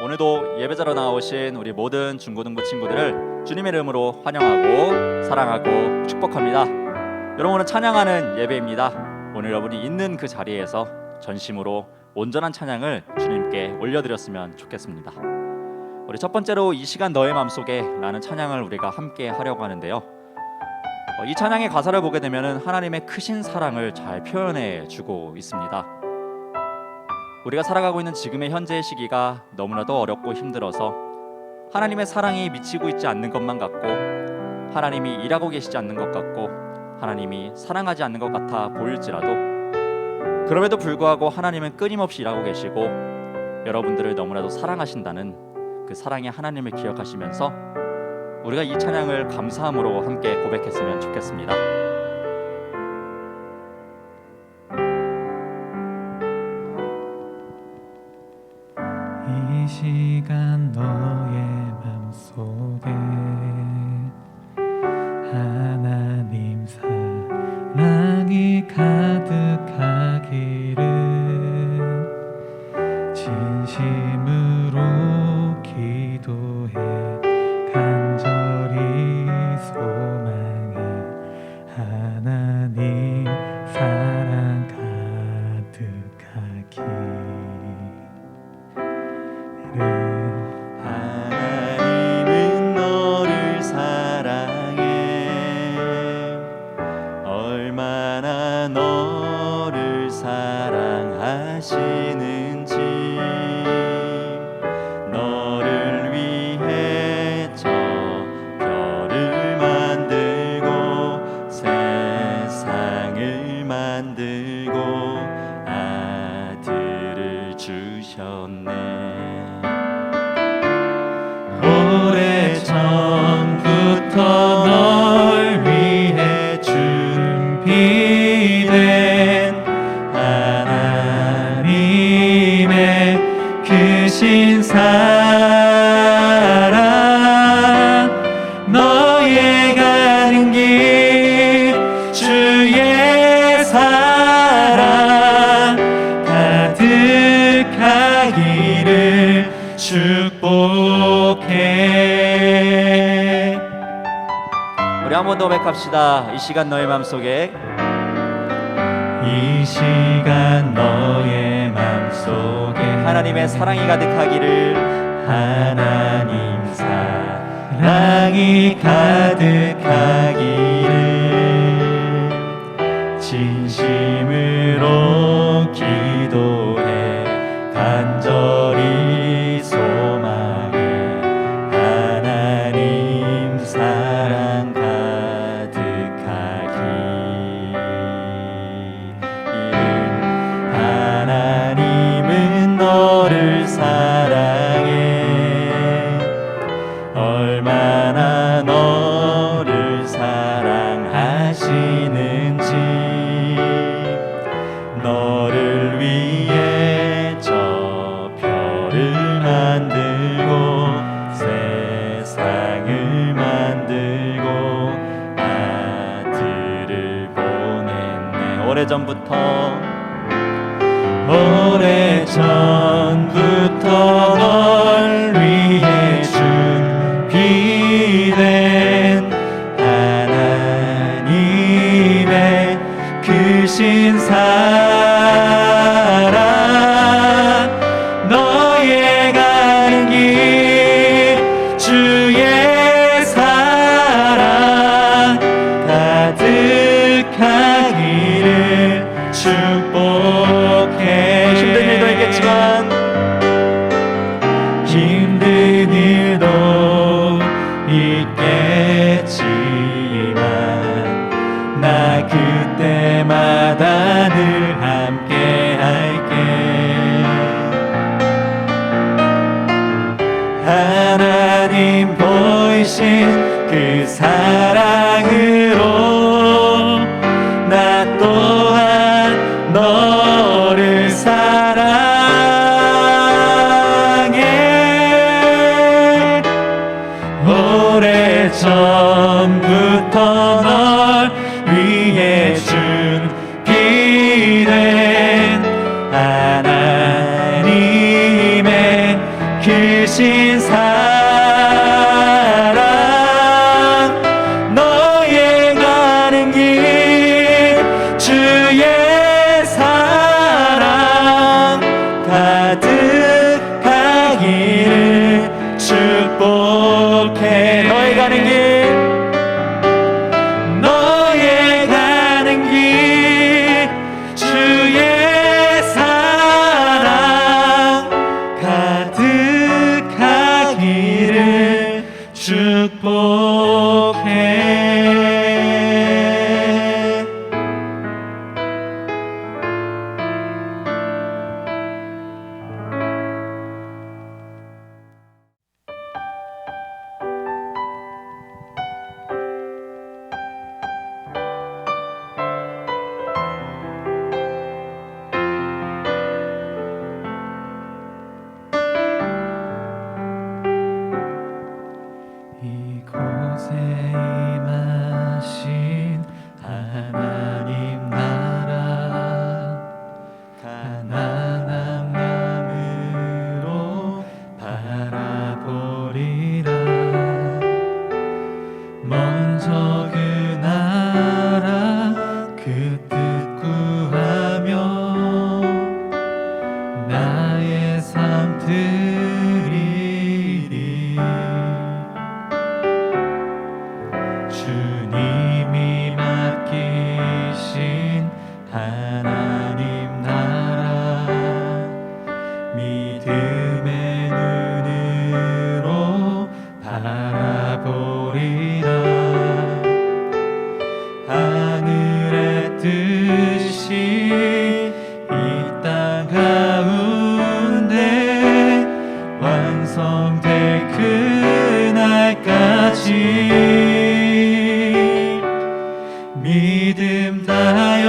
오늘도 예배자로 나오신 우리 모든 중고등부 친구들을 주님의 이름으로 환영하고 사랑하고 축복합니다. 여러분, 오늘 찬양하는 예배입니다. 오늘 여러분이 있는 그 자리에서 전심으로 온전한 찬양을 주님께 올려드렸으면 좋겠습니다. 우리 첫 번째로 이 시간 너의 맘속에 라는 찬양을 우리가 함께 하려고 하는데요. 이 찬양의 가사를 보게 되면 하나님의 크신 사랑을 잘 표현해 주고 있습니다. 우리가 살아가고 있는 지금의 현재의 시기가 너무나도 어렵고 힘들어서 하나님의 사랑이 미치고 있지 않는 것만 같고, 하나님이 일하고 계시지 않는 것 같고, 하나님이 사랑하지 않는 것 같아 보일지라도, 그럼에도 불구하고 하나님은 끊임없이 일하고 계시고 여러분들을 너무나도 사랑하신다는 그 사랑의 하나님을 기억하시면서 우리가 이 찬양을 감사함으로 함께 고백했으면 좋겠습니다. 이 시간 너의 맘속에 하나님 사랑이 가득하기를 진심으로 기도해 간절히 소망해 하나님 사랑 가득하기. 하나님은 너를 사랑해. 얼마나 너를 사랑하시는지, 너를 위해 저 별을 만들고 세상을 만들고 아들을 주셨네. 오래전부터 널 위해 준비된 하나님의 크신 사랑, 너의 가는 길 주의 사랑 가득하기를 축복해. 우리 한 번 더 고백합시다. 이 시간 너의 맘속에, 이 시간 너의 맘속에 하나님의 사랑이 가득하기를, 하나님 사랑이 가득하기를 진심으로 기도해 간절히 소망해 하나님 사랑 가득하기를. 하나님은 너를 사랑해. 얼마나 너를 사랑하시는지, 너를 위해 저 별을 만들고 세상을 만들고 아들을 보냈네. 오래전부터 널 위해 준비된 하나님의 크신 사랑, 너의 가는 길 주의 사랑 가득하기를 축복해. 힘든 일도 있겠지만, 힘든 일도 있겠지만 나 그때마다 늘 하늘의 뜻이 이 땅 가운데 완성될 그날까지 믿음 다하여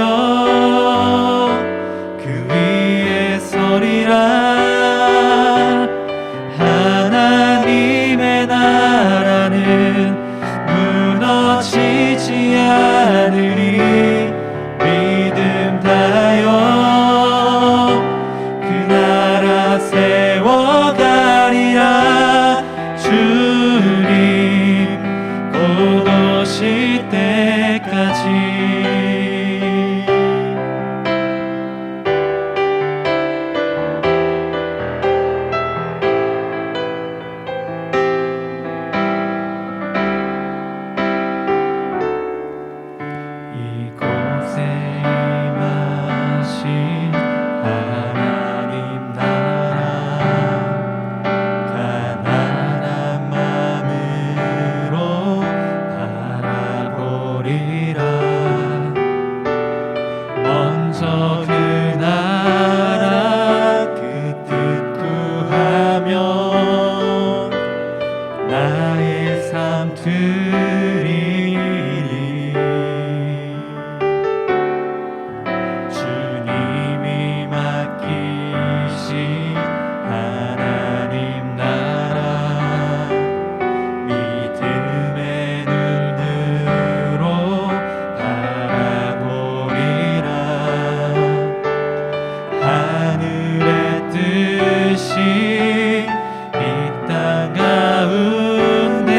그 위에 서리라. 하나님의 나라는 무너지지 않으리. 믿음 다하여 그 나라 세워가리라. 주님 곧 오실 때까지. 이곳에 임하신 하나님 나라 가난한 마음으로 바라보리라. 먼저 그 나라 그 뜻 구하면 나의 삶 드리리. 주님이 맡기신 하나님 나라 믿음의 눈으로 바라보리라. 하늘의 뜻이 이 땅 가운데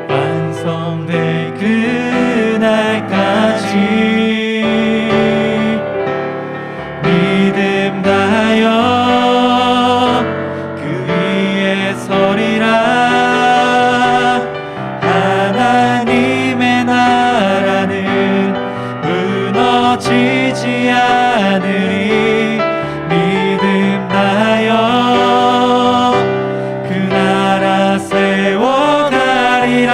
완성될 그날까지 믿음 다하여 그 위에 서리라. 하나님의 나라는 무너지지 않으리. 믿음 다하여 그 나라 세워가리라.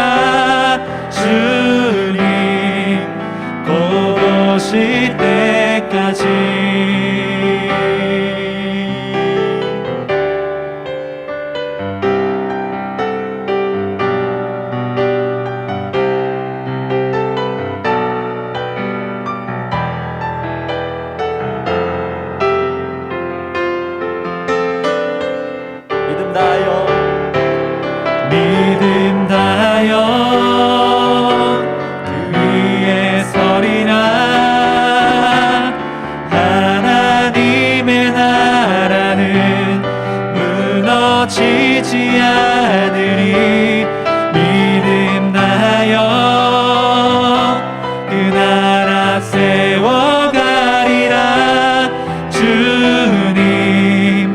주님 곧 오실 때까지. 믿음 다하여 믿음 다하여 그 위에 서리라. 하나님의 나라는 무너지지 않으리. 믿음 다하여 그 나라 세워가리라. 주님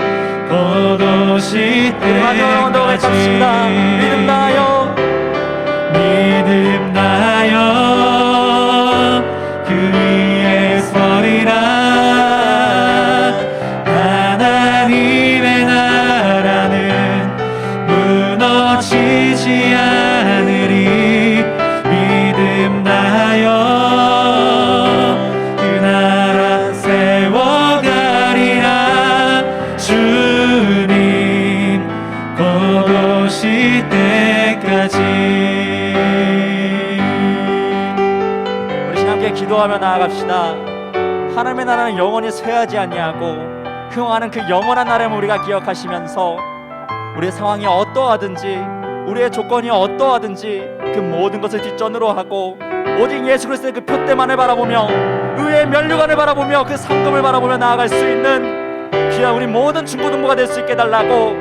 곧 오실 마지막으로 더 외쳤습니다. 믿음 다하여 믿음 다하여 그 위에 서리라. 하나님의 나라는 무너지지 않으리. 믿음 다하여 그 나라 세워가리라. 주님 곧 오실 때까지. 우리 함께 기도하며 나아갑시다. 하나님의 나라는 영원히 쇠하지 아니하고 흥하는 그 영원한 나라를 우리가 기억하시면서 우리의 상황이 어떠하든지 우리의 조건이 어떠하든지 그 모든 것을 뒷전으로 하고 오직 예수 그리스도의 그 표대만을 바라보며 의의 면류관을 바라보며 그 상급을 바라보며 나아갈 수 있는 귀한 우리 모든 중고등부가 될 수 있게 해달라고,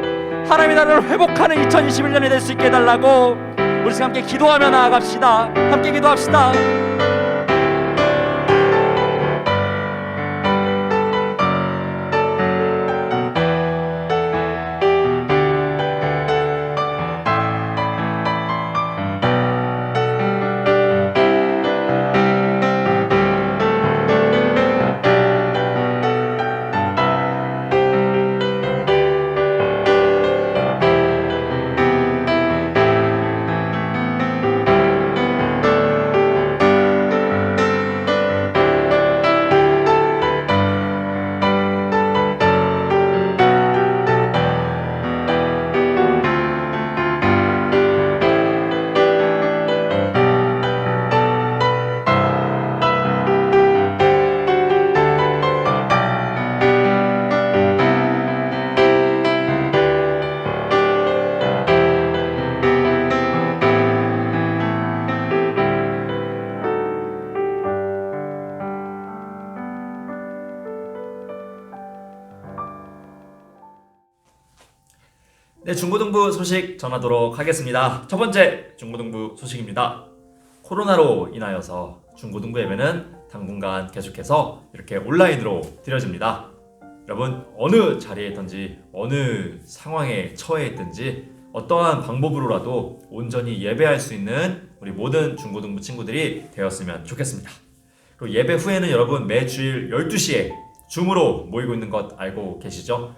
하나님의 나라를 회복하는 2021년이 될 수 있게 해달라고 우리 지금 함께 기도하며 나아갑시다. 함께 기도합시다. 네, 중고등부 소식 전하도록 하겠습니다. 첫 번째 중고등부 소식입니다. 코로나로 인하여서 중고등부 예배는 당분간 계속해서 이렇게 온라인으로 드려집니다. 여러분, 어느 자리에 있든지 어느 상황에 처해 있든지 어떠한 방법으로라도 온전히 예배할 수 있는 우리 모든 중고등부 친구들이 되었으면 좋겠습니다. 그리고 예배 후에는 여러분 매주일 12시에 줌으로 모이고 있는 것 알고 계시죠?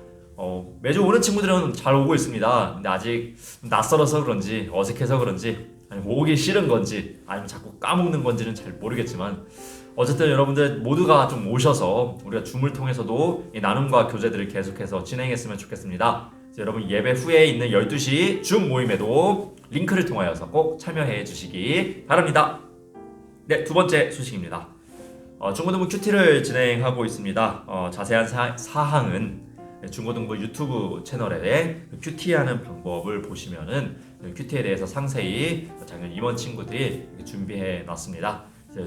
매주 오는 친구들은 잘 오고 있습니다. 근데 아직 낯설어서 그런지 어색해서 그런지 아니면 오기 싫은 건지 아니면 자꾸 까먹는 건지는 잘 모르겠지만 어쨌든 여러분들 모두가 좀 오셔서 우리가 줌을 통해서도 이 나눔과 교제들을 계속해서 진행했으면 좋겠습니다. 여러분 예배 후에 있는 12시 줌 모임에도 링크를 통하여서 꼭 참여해 주시기 바랍니다. 네, 두 번째 소식입니다. 중고등부 큐티를 진행하고 있습니다. 자세한 사항은 중고등부 유튜브 채널에 큐티하는 방법을 보시면은 큐티에 대해서 상세히 작년 임원 친구들이 준비해 놨습니다.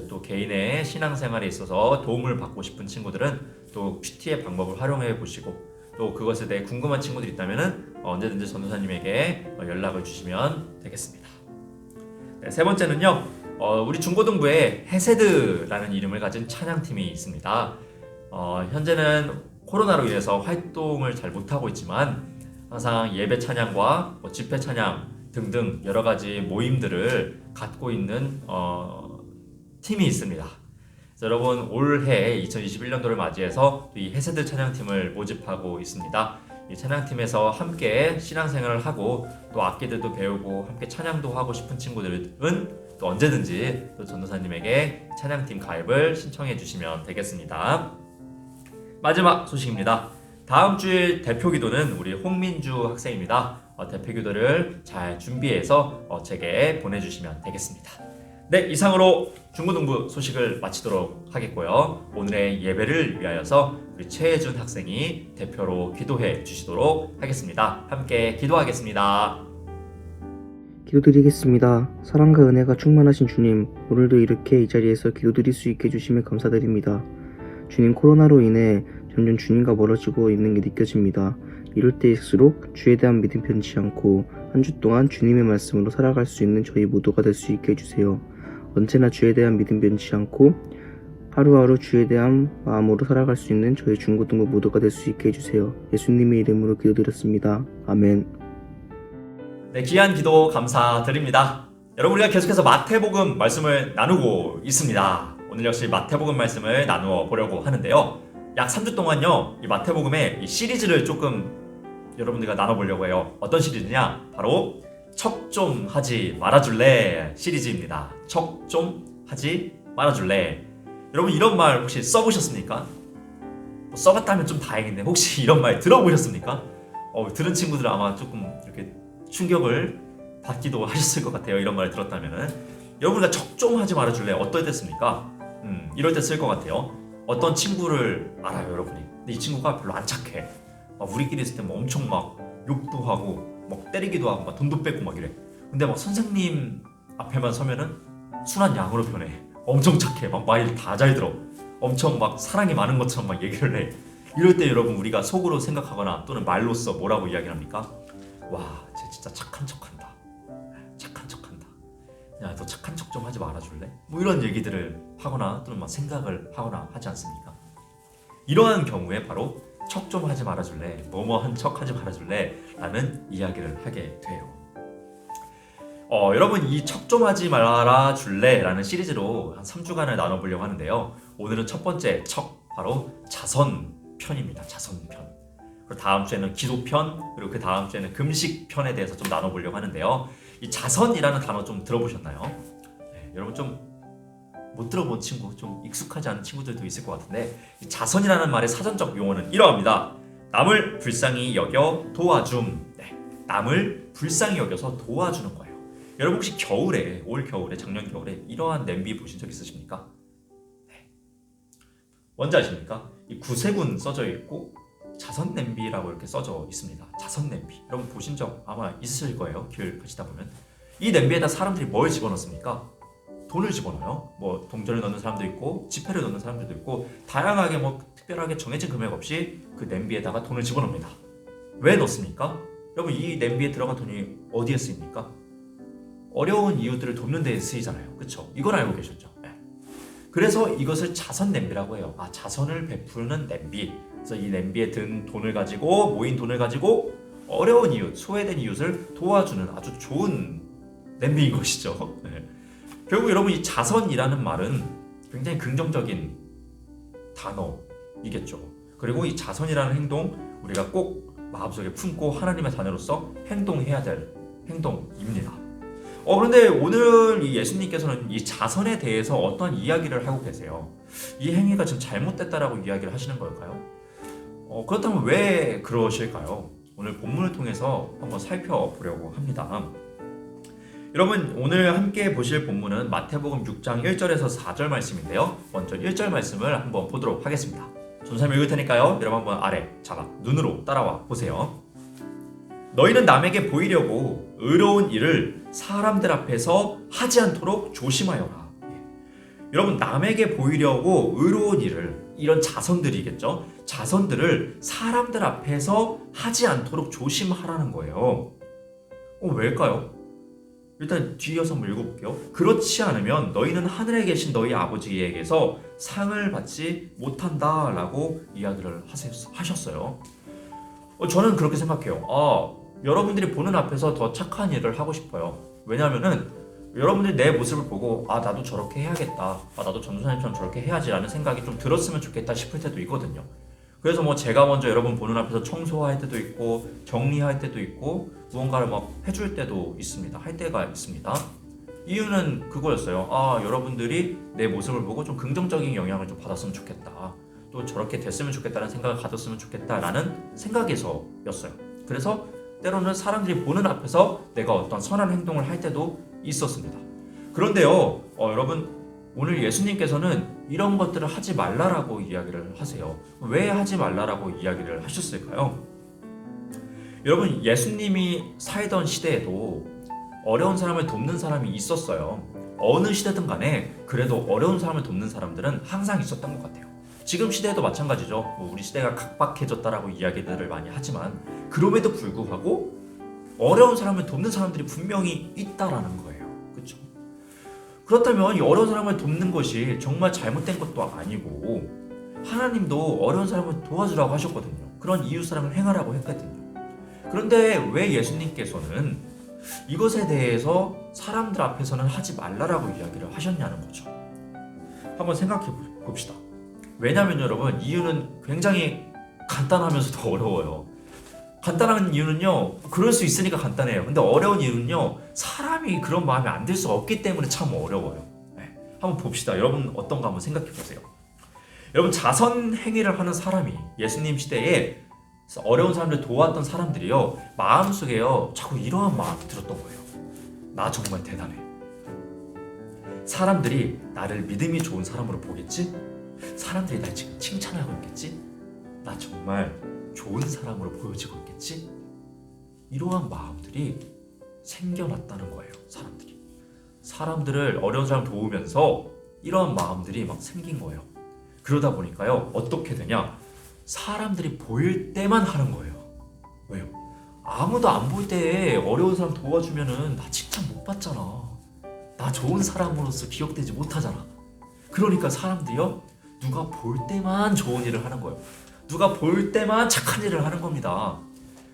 또 개인의 신앙생활에 있어서 도움을 받고 싶은 친구들은 또 큐티의 방법을 활용해 보시고 또 그것에 대해 궁금한 친구들이 있다면은 언제든지 전도사님에게 연락을 주시면 되겠습니다. 네, 세 번째는요. 우리 중고등부에 헤세드라는 이름을 가진 찬양팀이 있습니다. 현재는 코로나로 인해서 활동을 잘 못하고 있지만 항상 예배 찬양과 집회 찬양 등등 여러 가지 모임들을 갖고 있는 팀이 있습니다. 여러분 올해 2021년도를 맞이해서 이 헤세드 찬양팀을 모집하고 있습니다. 이 찬양팀에서 함께 신앙생활을 하고 또 악기들도 배우고 함께 찬양도 하고 싶은 친구들은 또 언제든지 또 전도사님에게 찬양팀 가입을 신청해 주시면 되겠습니다. 마지막 소식입니다. 다음 주일 대표기도는 우리 홍민주 학생입니다. 대표기도를 잘 준비해서 제게 보내주시면 되겠습니다. 네, 이상으로 중고등부 소식을 마치도록 하겠고요. 오늘의 예배를 위하여서 우리 최혜준 학생이 대표로 기도해 주시도록 하겠습니다. 함께 기도하겠습니다. 기도드리겠습니다. 사랑과 은혜가 충만하신 주님, 오늘도 이렇게 이 자리에서 기도드릴 수 있게 해주심에 감사드립니다. 주님, 코로나로 인해 점점 주님과 멀어지고 있는 게 느껴집니다. 이럴 때일수록 주에 대한 믿음 변치 않고 한 주 동안 주님의 말씀으로 살아갈 수 있는 저희 모두가 될 수 있게 해주세요. 언제나 주에 대한 믿음 변치 않고 하루하루 주에 대한 마음으로 살아갈 수 있는 저희 중고등부 모두가 될 수 있게 해주세요. 예수님의 이름으로 기도드렸습니다. 아멘. 네, 귀한 기도 감사드립니다. 여러분, 우리가 계속해서 마태복음 말씀을 나누고 있습니다. 오늘 역시 마태복음 말씀을 나누어 보려고 하는데요. 약 3주 동안요, 이 마태복음의 이 시리즈를 조금 여러분들과 나눠보려고 해요. 어떤 시리즈냐? 바로 척 좀 하지 말아줄래 시리즈입니다. 척 좀 하지 말아줄래. 여러분, 이런 말 혹시 써보셨습니까? 써봤다면 좀 다행인데 혹시 이런 말 들어보셨습니까? 들은 친구들은 아마 조금 이렇게 충격을 받기도 하셨을 것 같아요. 이런 말 들었다면은. 여러분과 척 좀 하지 말아줄래 어떨 때 씁니까? 이럴 때 쓸 것 같아요. 어떤 친구를 알아요, 여러분이. 근데 이 친구가 별로 안 착해. 우리끼리 있을 때 뭐 엄청 막 욕도 하고 막 때리기도 하고 막 돈도 뺏고 막 이래. 근데 막 선생님 앞에만 서면은 순한 양으로 변해. 엄청 착해. 막 말 다 잘 들어. 엄청 막 사랑이 많은 것처럼 막 얘기를 해. 이럴 때 여러분, 우리가 속으로 생각하거나 또는 말로써 뭐라고 이야기를 합니까? 와, 쟤 진짜 착한 척한다. 착한 척한다. 야, 너 착한 척 좀 하지 말아줄래? 뭐 이런 얘기들을 하거나 또는 막 생각을 하거나 하지 않습니까? 이러한 경우에 바로 척 좀 하지 말아줄래? 뭐뭐한 척 하지 말아줄래? 라는 이야기를 하게 돼요. 여러분, 이 척 좀 하지 말아줄래? 라는 시리즈로 한 3주간을 나눠보려고 하는데요. 오늘은 첫 번째 척, 바로 자선편입니다. 자선편. 그리고 다음 주에는 기도편, 그리고 그 다음 주에는 금식편에 대해서 좀 나눠보려고 하는데요. 이 자선이라는 단어 좀 들어보셨나요? 네, 여러분 좀 못 들어본 친구, 좀 익숙하지 않은 친구들도 있을 것 같은데, 이 자선이라는 말의 사전적 용어는 이러합니다. 남을 불쌍히 여겨 도와줌. 네, 남을 불쌍히 여겨서 도와주는 거예요. 여러분 혹시 겨울에, 올 겨울에, 작년 겨울에 이러한 냄비 보신 적 있으십니까? 네. 뭔지 아십니까? 이 구세군 써져 있고 자선 냄비라고 이렇게 써져 있습니다. 자선 냄비. 여러분 보신 적 아마 있으실 거예요. 길 가시다 보면. 이 냄비에다 사람들이 뭘 집어넣습니까? 돈을 집어넣어요. 뭐 동전을 넣는 사람도 있고 지폐를 넣는 사람들도 있고 다양하게 뭐 특별하게 정해진 금액 없이 그 냄비에다가 돈을 집어넣습니다. 왜 넣습니까? 여러분 이 냄비에 들어간 돈이 어디에 쓰입니까? 어려운 이웃들을 돕는 데에 쓰이잖아요. 그렇죠? 이건 알고 계셨죠? 네. 그래서 이것을 자선 냄비라고 해요. 자선을 베푸는 냄비. 그래서 이 냄비에 든 돈을 가지고 모인 돈을 가지고 어려운 이웃, 소외된 이웃을 도와주는 아주 좋은 냄비인 것이죠. 네. 결국 여러분 이 자선이라는 말은 굉장히 긍정적인 단어이겠죠. 그리고 이 자선이라는 행동 우리가 꼭 마음속에 품고 하나님의 자녀로서 행동해야 될 행동입니다. 그런데 오늘 이 예수님께서는 이 자선에 대해서 어떤 이야기를 하고 계세요? 이 행위가 지금 잘못됐다라고 이야기를 하시는 걸까요? 그렇다면 왜 그러실까요? 오늘 본문을 통해서 한번 살펴보려고 합니다. 여러분 오늘 함께 보실 본문은 마태복음 6장 1절에서 4절 말씀인데요. 먼저 1절 말씀을 한번 보도록 하겠습니다. 전사님 읽을 테니까요. 여러분 한번 아래 자막 눈으로 따라와 보세요. 너희는 남에게 보이려고 의로운 일을 사람들 앞에서 하지 않도록 조심하여라. 여러분 남에게 보이려고 의로운 일을 이런 자선들이겠죠. 자선들을 사람들 앞에서 하지 않도록 조심하라는 거예요. 왜일까요? 일단 뒤이어서 한번 읽어볼게요. 그렇지 않으면 너희는 하늘에 계신 너희 아버지에게서 상을 받지 못한다라고 이야기를 하셨어요. 저는 그렇게 생각해요. 여러분들이 보는 앞에서 더 착한 일을 하고 싶어요. 왜냐하면은 여러분들이 내 모습을 보고 나도 저렇게 해야겠다, 나도 전도사님처럼 저렇게 해야지라는 생각이 좀 들었으면 좋겠다 싶을 때도 있거든요. 그래서 제가 먼저 여러분 보는 앞에서 청소할 때도 있고 정리할 때도 있고 무언가를 해줄 때도 있습니다. 할 때가 있습니다. 이유는 그거였어요. 여러분들이 내 모습을 보고 좀 긍정적인 영향을 좀 받았으면 좋겠다, 또 저렇게 됐으면 좋겠다는 생각을 가졌으면 좋겠다라는 생각에서였어요. 그래서 때로는 사람들이 보는 앞에서 내가 어떤 선한 행동을 할 때도 있었습니다. 그런데요, 여러분 오늘 예수님께서는 이런 것들을 하지 말라라고 이야기를 하세요. 왜 하지 말라라고 이야기를 하셨을까요? 여러분 예수님이 살던 시대에도 어려운 사람을 돕는 사람이 있었어요. 어느 시대든 간에 그래도 어려운 사람을 돕는 사람들은 항상 있었던 것 같아요. 지금 시대에도 마찬가지죠. 우리 시대가 각박해졌다라고 이야기들을 많이 하지만 그럼에도 불구하고 어려운 사람을 돕는 사람들이 분명히 있다라는 거예요. 그렇죠? 그렇다면 이 어려운 사람을 돕는 것이 정말 잘못된 것도 아니고 하나님도 어려운 사람을 도와주라고 하셨거든요. 그런 이웃사랑을 행하라고 했거든요. 그런데 왜 예수님께서는 이것에 대해서 사람들 앞에서는 하지 말라라고 이야기를 하셨냐는 거죠. 한번 생각해 봅시다. 왜냐하면 여러분 이유는 굉장히 간단하면서도 어려워요. 간단한 이유는요, 그럴 수 있으니까 간단해요. 근데 어려운 이유는요, 사람이 그런 마음이 안 들 수가 없기 때문에 참 어려워요. 한번 봅시다. 여러분 어떤가 한번 생각해 보세요. 여러분 자선 행위를 하는 사람이 예수님 시대에 어려운 사람들 도왔던 사람들이요, 마음속에요 자꾸 이러한 마음이 들었던 거예요. 나 정말 대단해. 사람들이 나를 믿음이 좋은 사람으로 보겠지? 사람들이 날 지금 칭찬하고 있겠지? 나 정말 좋은 사람으로 보여지고 있겠지? 이러한 마음들이 생겨났다는 거예요. 사람들을 어려운 사람 도우면서 이러한 마음들이 생긴 거예요. 그러다 보니까요 어떻게 되냐, 사람들이 보일 때만 하는 거예요. 왜요? 아무도 안 볼 때 어려운 사람 도와주면은 나 칭찬 못 받잖아. 나 좋은 사람으로서 기억되지 못하잖아. 그러니까 사람들이요 누가 볼 때만 좋은 일을 하는 거예요. 누가 볼 때만 착한 일을 하는 겁니다.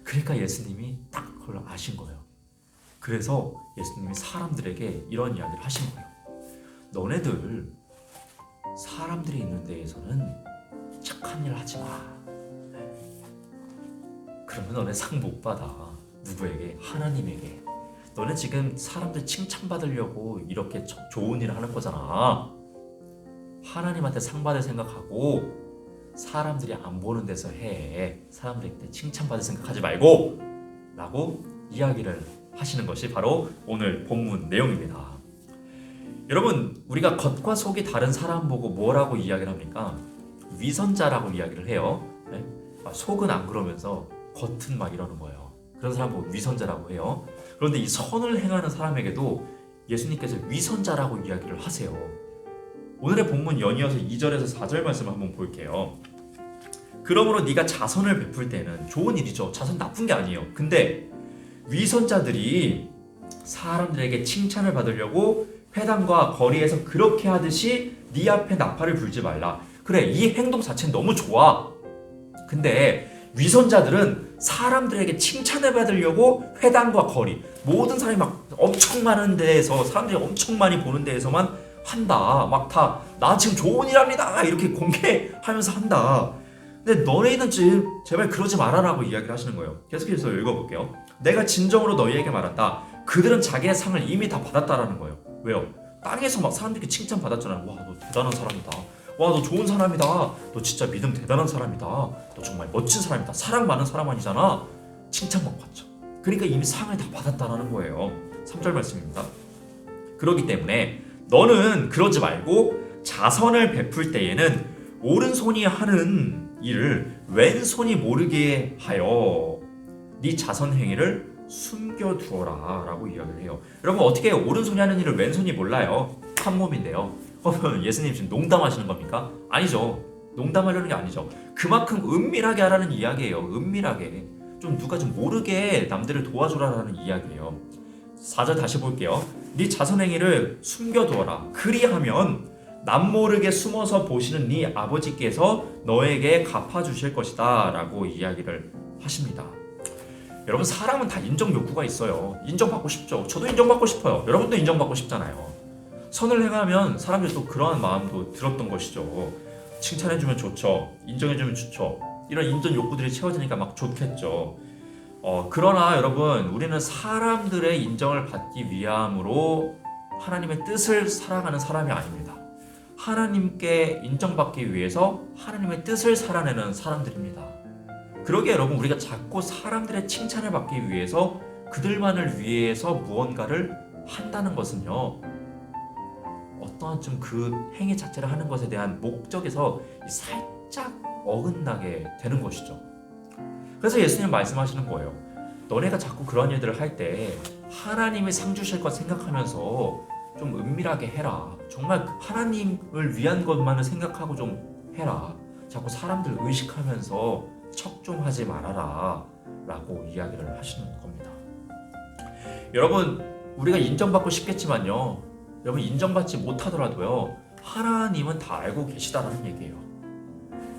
그러니까 예수님이 딱 그걸 아신 거예요. 그래서 예수님이 사람들에게 이런 이야기를 하신 거예요. 너네들 사람들이 있는 데에서는 착한 일 하지 마. 그러면 너네 상 못 받아. 누구에게? 하나님에게. 너네 지금 사람들 칭찬받으려고 이렇게 좋은 일을 하는 거잖아. 하나님한테 상 받을 생각하고 사람들이 안 보는 데서 해. 사람들한테 칭찬받을 생각하지 말고 라고 이야기를 하시는 것이 바로 오늘 본문 내용입니다. 여러분 우리가 겉과 속이 다른 사람 보고 뭐라고 이야기를 합니까? 위선자라고 이야기를 해요. 네? 속은 안 그러면서 겉은 막 이러는 거예요. 그런 사람 보고 위선자라고 해요. 그런데 이 선을 행하는 사람에게도 예수님께서 위선자라고 이야기를 하세요. 오늘의 본문 연이어서 2절에서 4절 말씀을 한번 볼게요. 그러므로 네가 자선을 베풀 때는 좋은 일이죠. 자선 나쁜 게 아니에요. 근데 위선자들이 사람들에게 칭찬을 받으려고 회당과 거리에서 그렇게 하듯이 네 앞에 나팔을 불지 말라. 그래, 이 행동 자체는 너무 좋아. 근데 위선자들은 사람들에게 칭찬을 받으려고 회당과 거리, 모든 사람이 막 엄청 많은 데에서, 사람들이 엄청 많이 보는 데에서만 한다. 막 다 나 지금 좋은 일 합니다 이렇게 공개하면서 한다. 근데 너희는 지금 제발 그러지 말아라고 이야기를 하시는 거예요. 계속해서 읽어볼게요. 내가 진정으로 너희에게 말한다. 그들은 자기의 상을 이미 다 받았다라는 거예요. 왜요? 땅에서 막 사람들이 칭찬 받았잖아요. 와, 너 대단한 사람이다. 와, 너 좋은 사람이다. 너 진짜 믿음 대단한 사람이다. 너 정말 멋진 사람이다. 사랑 많은 사람 아니잖아. 칭찬 막 받죠. 그러니까 이미 상을 다 받았다라는 거예요. 3절 말씀입니다. 그렇기 때문에 너는 그러지 말고 자선을 베풀 때에는 오른손이 하는 일을 왼손이 모르게 하여 네 자선 행위를 숨겨두어라 라고 이야기를 해요. 여러분, 어떻게 오른손이 하는 일을 왼손이 몰라요? 한 몸인데요. 그러면 예수님 지금 농담하시는 겁니까? 아니죠. 농담하려는 게 아니죠. 그만큼 은밀하게 하라는 이야기예요. 은밀하게. 좀 누가 좀 모르게 남들을 도와주라라는 이야기예요. 4절 다시 볼게요. 네 자선 행위를 숨겨두어라. 그리하면 남모르게 숨어서 보시는 네 아버지께서 너에게 갚아주실 것이다 라고 이야기를 하십니다. 여러분, 사람은 다 인정 욕구가 있어요. 인정받고 싶죠. 저도 인정받고 싶어요. 여러분도 인정받고 싶잖아요. 선을 행하면 사람들이 또 그러한 마음도 들었던 것이죠. 칭찬해주면 좋죠. 인정해주면 좋죠. 이런 인정 욕구들이 채워지니까 막 좋겠죠. 그러나 여러분, 우리는 사람들의 인정을 받기 위함으로 하나님의 뜻을 살아가는 사람이 아닙니다. 하나님께 인정받기 위해서 하나님의 뜻을 살아내는 사람들입니다. 그러기에 여러분, 우리가 자꾸 사람들의 칭찬을 받기 위해서 그들만을 위해서 무언가를 한다는 것은요, 어떠한 좀 그 행위 자체를 하는 것에 대한 목적에서 살짝 어긋나게 되는 것이죠. 그래서 예수님 말씀하시는 거예요. 너네가 자꾸 그런 일들을 할 때 하나님이 상 주실 것 생각하면서 좀 은밀하게 해라. 정말 하나님을 위한 것만을 생각하고 좀 해라. 자꾸 사람들 의식하면서 척 좀 하지 말아라 라고 이야기를 하시는 겁니다. 여러분, 우리가 인정받고 싶겠지만요, 여러분, 인정받지 못하더라도요, 하나님은 다 알고 계시다라는 얘기예요.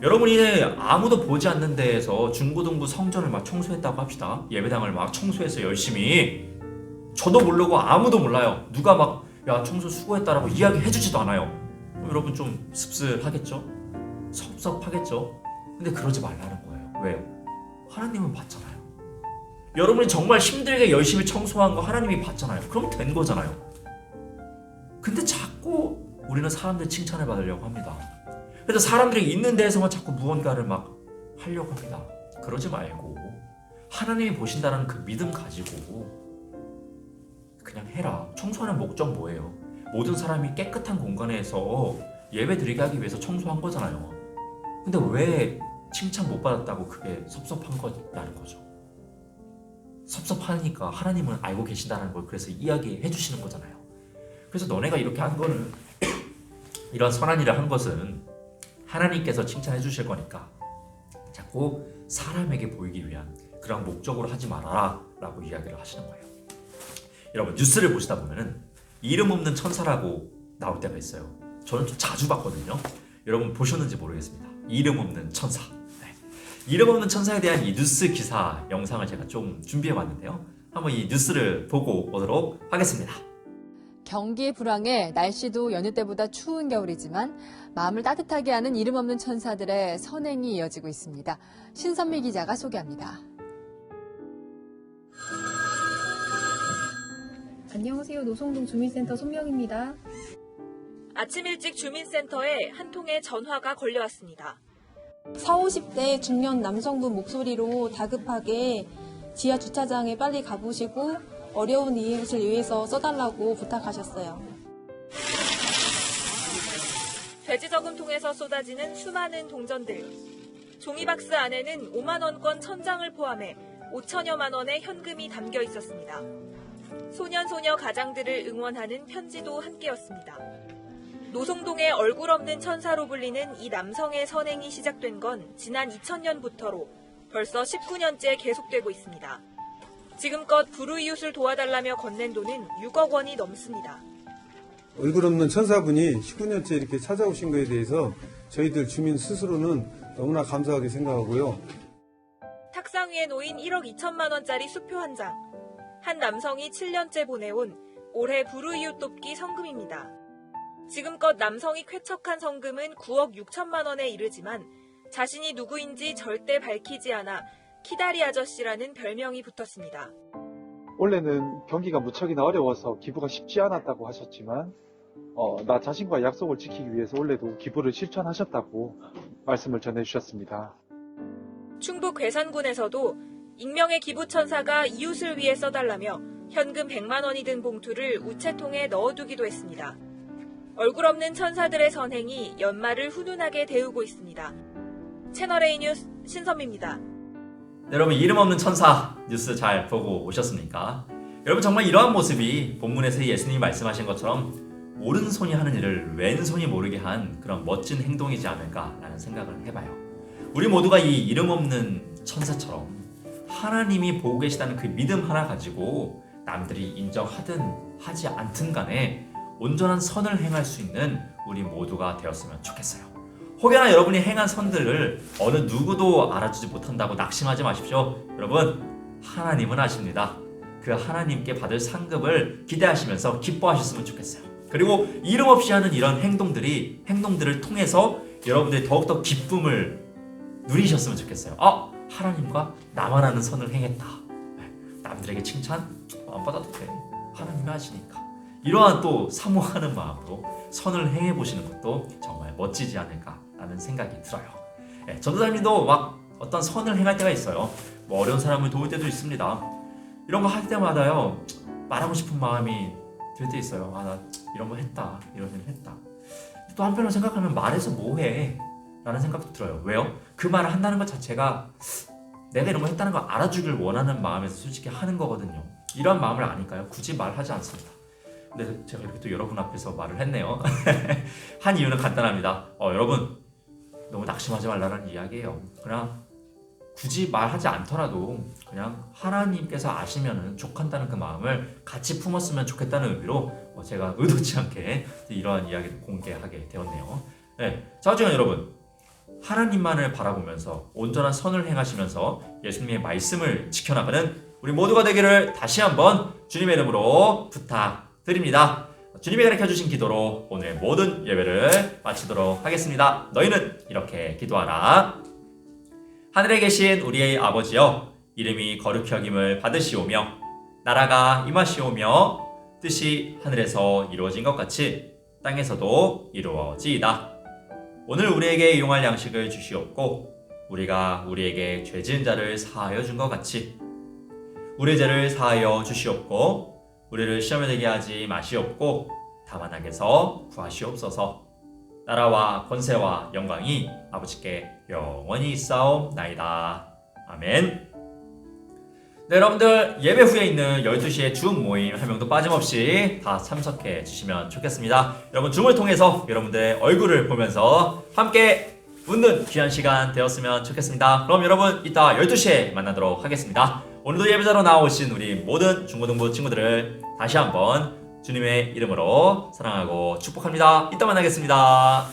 여러분이 아무도 보지 않는 데에서 중고등부 성전을 막 청소했다고 합시다. 예배당을 막 청소해서 열심히. 저도 모르고 아무도 몰라요. 누가 막 야, 청소 수고했다라고 이야기해주지도 않아요. 여러분 좀 씁쓸하겠죠? 섭섭하겠죠? 근데 그러지 말라는 거예요. 왜요? 하나님은 봤잖아요. 여러분이 정말 힘들게 열심히 청소한 거 하나님이 봤잖아요. 그럼 된 거잖아요. 근데 자꾸 우리는 사람들 칭찬을 받으려고 합니다. 그래서 사람들이 있는 데에서만 자꾸 무언가를 막 하려고 합니다. 그러지 말고 하나님이 보신다는 그 믿음 가지고 그냥 해라. 청소하는 목적 뭐예요? 모든 사람이 깨끗한 공간에서 예배 드리게 하기 위해서 청소한 거잖아요. 근데 왜 칭찬 못 받았다고 그게 섭섭한 거라는 거죠. 섭섭하니까 하나님은 알고 계신다는 걸 그래서 이야기해 주시는 거잖아요. 그래서 너네가 이렇게 한 거는 이런 선한 일을 한 것은 하나님께서 칭찬해 주실 거니까 자꾸 사람에게 보이기 위한 그런 목적으로 하지 말아라 라고 이야기를 하시는 거예요. 여러분, 뉴스를 보시다 보면은 이름 없는 천사라고 나올 때가 있어요. 저는 좀 자주 봤거든요. 여러분 보셨는지 모르겠습니다. 이름 없는 천사. 네. 이름 없는 천사에 대한 이 뉴스 기사 영상을 제가 좀 준비해 봤는데요. 한번 이 뉴스를 보고 오도록 하겠습니다. 경기 불황에 날씨도 여느 때보다 추운 겨울이지만 마음을 따뜻하게 하는 이름 없는 천사들의 선행이 이어지고 있습니다. 신선미 기자가 소개합니다. 안녕하세요. 노성동 주민센터 손명입니다. 아침 일찍 주민센터에 한 통의 전화가 걸려왔습니다. 40, 50대 중년 남성분 목소리로 다급하게 지하 주차장에 빨리 가보시고 어려운 이웃을 위해서 써달라고 부탁하셨어요. 돼지 저금통에서 쏟아지는 수많은 동전들. 종이박스 안에는 5만 원권 1000장을 포함해 5천여만 원의 현금이 담겨 있었습니다. 소년소녀 가장들을 응원하는 편지도 함께였습니다. 노송동의 얼굴 없는 천사로 불리는 이 남성의 선행이 시작된 건 지난 2000년부터로 벌써 19년째 계속되고 있습니다. 지금껏 불우이웃을 도와달라며 건넨 돈은 6억 원이 넘습니다. 얼굴 없는 천사분이 19년째 이렇게 찾아오신 거에 대해서 저희들 주민 스스로는 너무나 감사하게 생각하고요. 탁상 위에 놓인 1억 2천만 원짜리 수표 한 장. 한 남성이 7년째 보내온 올해 불우이웃 돕기 성금입니다. 지금껏 남성이 쾌척한 성금은 9억 6천만 원에 이르지만 자신이 누구인지 절대 밝히지 않아 키다리 아저씨라는 별명이 붙었습니다. 원래는 경기가 무척이나 어려워서 기부가 쉽지 않았다고 하셨지만 나 자신과 약속을 지키기 위해서 원래도 기부를 실천하셨다고 말씀을 전해주셨습니다. 충북 괴산군에서도 익명의 기부천사가 이웃을 위해 써달라며 현금 100만 원이 든 봉투를 우체통에 넣어두기도 했습니다. 얼굴 없는 천사들의 선행이 연말을 훈훈하게 데우고 있습니다. 채널A 뉴스 신선미입니다. 네, 여러분 이름 없는 천사 뉴스 잘 보고 오셨습니까? 여러분 정말 이러한 모습이 본문에서 예수님이 말씀하신 것처럼 오른손이 하는 일을 왼손이 모르게 한 그런 멋진 행동이지 않을까라는 생각을 해봐요. 우리 모두가 이 이름 없는 천사처럼 하나님이 보고 계시다는 그 믿음 하나 가지고 남들이 인정하든 하지 않든 간에 온전한 선을 행할 수 있는 우리 모두가 되었으면 좋겠어요. 혹여나 여러분이 행한 선들을 어느 누구도 알아주지 못한다고 낙심하지 마십시오. 여러분, 하나님은 아십니다. 그 하나님께 받을 상급을 기대하시면서 기뻐하셨으면 좋겠어요. 그리고 이름 없이 하는 이런 행동들을 통해서 여러분들이 더욱더 기쁨을 누리셨으면 좋겠어요. 하나님과 나만 아는 선을 행했다. 남들에게 칭찬 안 받아도 돼. 하나님이 하시니까. 이러한 또 사모하는 마음으로 선을 행해보시는 것도 정말 멋지지 않을까라는 생각이 들어요. 전도사님도 막 어떤 선을 행할 때가 있어요. 뭐 어려운 사람을 도울 때도 있습니다. 이런 거 할 때마다요, 말하고 싶은 마음이 들 때 있어요. 나 이런 거 했다, 이런 일 했다. 또 한편으로 생각하면 말해서 뭐해? 라는 생각도 들어요. 왜요? 그 말을 한다는 것 자체가 내가 이런 거 했다는 걸 알아주길 원하는 마음에서 솔직히 하는 거거든요. 이런 마음을 아니까요? 굳이 말하지 않습니다. 근데 제가 이렇게 또 여러분 앞에서 말을 했네요. 한 이유는 간단합니다. 여러분 너무 낙심하지 말라는 이야기예요. 그냥 굳이 말하지 않더라도 그냥 하나님께서 아시면은 족한다는 그 마음을 같이 품었으면 좋겠다는 의미로 제가 의도치 않게 이러한 이야기를 공개하게 되었네요. 자, 어쨌든 여러분, 하나님만을 바라보면서 온전한 선을 행하시면서 예수님의 말씀을 지켜나가는 우리 모두가 되기를 다시 한번 주님의 이름으로 부탁드립니다. 주님이 가르쳐주신 기도로 오늘 모든 예배를 마치도록 하겠습니다. 너희는 이렇게 기도하라. 하늘에 계신 우리의 아버지여, 이름이 거룩히 여김을 받으시오며 나라가 임하시오며 뜻이 하늘에서 이루어진 것 같이 땅에서도 이루어지이다. 오늘 우리에게 일용할 양식을 주시옵고 우리가 우리에게 죄 지은 자를 사하여 준 것 같이 우리의 죄를 사하여 주시옵고 우리를 시험에 들게 하지 마시옵고 다만 악에서 구하시옵소서. 나라와 권세와 영광이 아버지께 영원히 있사옵나이다. 아멘. 네, 여러분들 예배 후에 있는 12시에 줌 모임 한 명도 빠짐없이 다 참석해 주시면 좋겠습니다. 여러분 줌을 통해서 여러분들의 얼굴을 보면서 함께 웃는 귀한 시간 되었으면 좋겠습니다. 그럼 여러분 이따 12시에 만나도록 하겠습니다. 오늘도 예배자로 나오신 우리 모든 중고등부 친구들을 다시 한번 주님의 이름으로 사랑하고 축복합니다. 이따 만나겠습니다.